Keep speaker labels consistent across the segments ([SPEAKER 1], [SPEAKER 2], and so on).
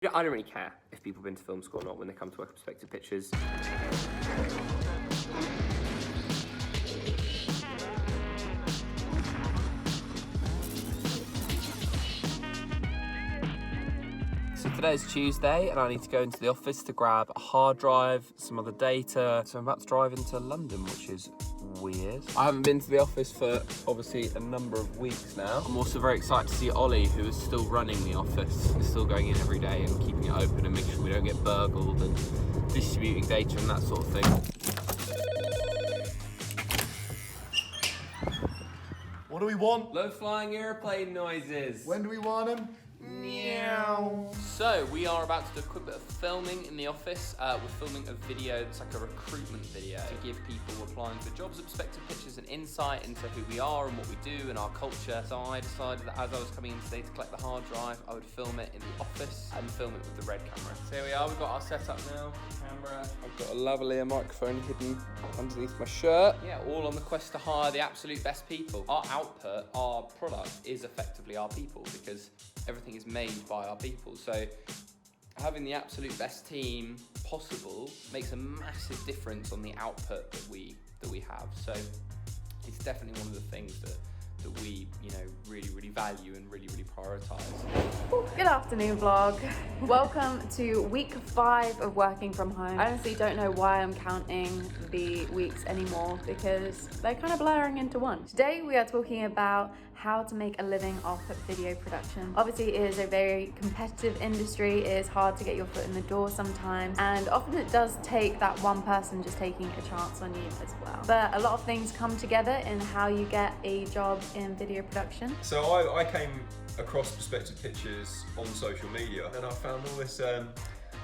[SPEAKER 1] I don't really care if people have been to film school or not when they come to work at Perspective Pictures. So today's Tuesday and I need to go into the office to grab a hard drive, some other data. So I'm about to drive into London, which is weird. I haven't been to the office for obviously a number of weeks now. I'm also very excited to see Ollie, who is still running the office. He's still going in every day and keeping it open and making sure we don't get burgled and distributing data and that sort of thing.
[SPEAKER 2] What do we want?
[SPEAKER 1] Low-flying airplane noises.
[SPEAKER 2] When do we want them?
[SPEAKER 1] Meow. So we are about to do a quick bit of filming in the office. We're filming a video that's like a recruitment video to give people applying for jobs at Perspective Pictures an insight into who we are and what we do and our culture. So I decided that as I was coming in today to collect the hard drive, I would film it in the office and film it with the red camera. So here we are, we've got our setup now. Camera. I've got a lavalier microphone hidden underneath my shirt. Yeah, all on the quest to hire the absolute best people. Our output, our product is effectively our people because everything is made by our people. So having the absolute best team possible makes a massive difference on the output that we have. So it's definitely one of the things that we, you know, really value and really prioritize.
[SPEAKER 3] Good afternoon, vlog. Welcome to week 5 of working from home. I honestly don't know why I'm counting the weeks anymore because they're kind of blurring into one. Today we are talking about how to make a living off of video production. Obviously it is a very competitive industry. It is hard to get your foot in the door sometimes, and often it does take that one person just taking a chance on you as well. But a lot of things come together in how you get a job in video production.
[SPEAKER 2] So I came across Perspective Pictures on social media and I found all this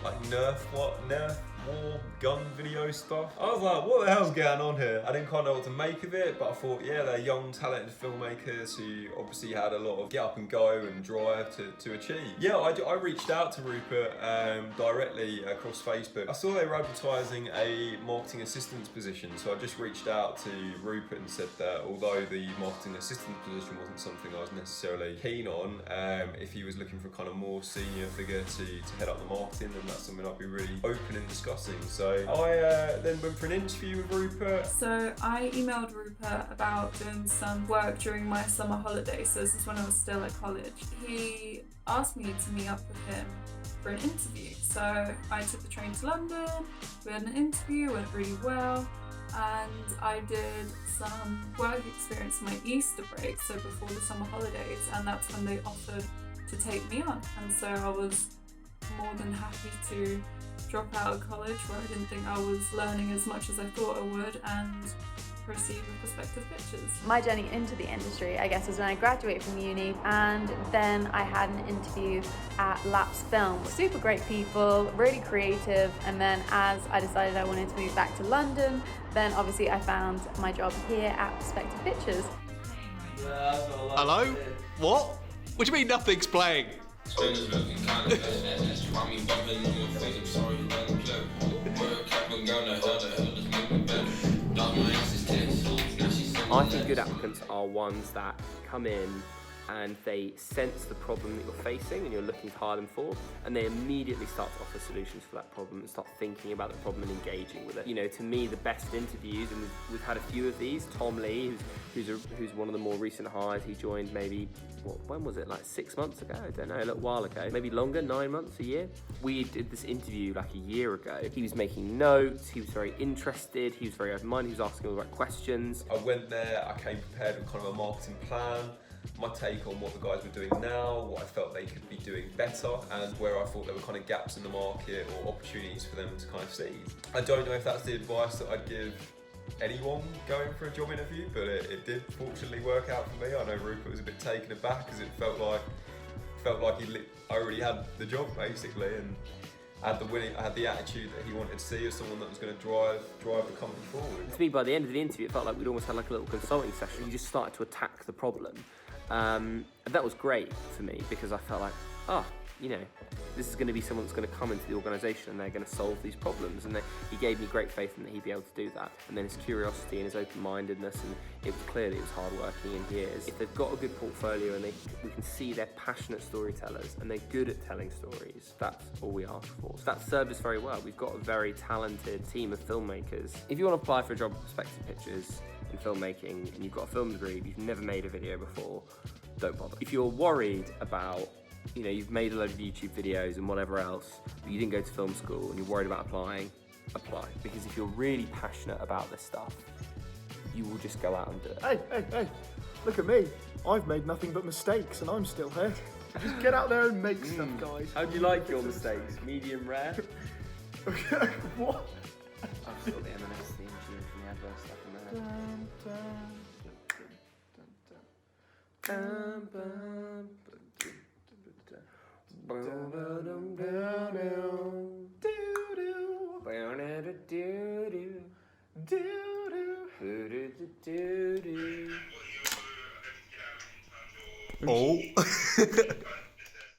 [SPEAKER 2] like Nerf war gun video stuff. I was like, what the hell's going on here? I didn't quite know what to make of it, but I thought, yeah, they're young, talented filmmakers who obviously had a lot of get up and go and drive to achieve. Yeah, I reached out to Rupert directly across Facebook. I saw they were advertising a marketing assistant position, so I just reached out to Rupert and said that although the marketing assistant position wasn't something I was necessarily keen on, if he was looking for a kind of more senior figure to head up the marketing, then that's something I'd be really open and discussing. So I then went for an interview with Rupert.
[SPEAKER 4] So I emailed Rupert about doing some work during my summer holidays. So this is when I was still at college. He asked me to meet up with him for an interview. So I took the train to London, we had an interview, went really well, and I did some work experience for my Easter break, so before the summer holidays, and that's when they offered to take me on. And so I was more than happy to drop out of college where I didn't think I was learning as much as I thought I would and proceed with Perspective Pictures.
[SPEAKER 3] My journey into the industry, I guess, was when I graduated from uni, and then I had an interview at Laps Film. Super great people, really creative, and then as I decided I wanted to move back to London, then obviously I found my job here at Perspective Pictures.
[SPEAKER 5] Hello? What? What do you mean nothing's playing?
[SPEAKER 1] I think good applicants are ones that come in and they sense the problem that you're facing and you're looking to hire them for, and they immediately start to offer solutions for that problem and start thinking about the problem and engaging with it. You know, to me, the best interviews, and we've had a few of these. Tom Lee, who's one of the more recent hires, he joined maybe, when was it, like 6 months ago? I don't know, a little while ago, maybe longer, 9 months, a year. We did this interview like a year ago. He was making notes, he was very interested, he was very open-minded, he was asking all the right questions.
[SPEAKER 2] I went there, I came prepared with kind of a marketing plan, my take on what the guys were doing now, what I felt they could be doing better, and where I thought there were kind of gaps in the market or opportunities for them to kind of seize. I don't know if that's the advice that I'd give anyone going for a job interview, but it did fortunately work out for me. I know Rupert was a bit taken aback because it felt like I already had the job basically, and I had the attitude that he wanted to see as someone that was going to drive the company forward.
[SPEAKER 1] To me, by the end of the interview, it felt like we'd almost had like a little consulting session. You just started to attack the problem. And that was great for me because I felt like, you know, this is going to be someone that's going to come into the organisation and they're going to solve these problems. And he gave me great faith in that he'd be able to do that. And then his curiosity and his open-mindedness, and it was clear that he was hardworking, and he is. If they've got a good portfolio and we can see they're passionate storytellers and they're good at telling stories, that's all we ask for. So that served us very well. We've got a very talented team of filmmakers. If you want to apply for a job at Perspective Pictures in filmmaking and you've got a film degree but you've never made a video before, don't bother. If you're worried about, you know, you've made a load of YouTube videos and whatever else, but you didn't go to film school and you're worried about applying, apply. Because if you're really passionate about this stuff, you will just go out and do it.
[SPEAKER 6] Hey, look at me. I've made nothing but mistakes and I'm still here. Just get out there and make stuff, guys.
[SPEAKER 1] How do you like your mistakes? Medium rare?
[SPEAKER 6] What?
[SPEAKER 1] I've got the M&S theme tune from the advert stuff in there.
[SPEAKER 5] Oh.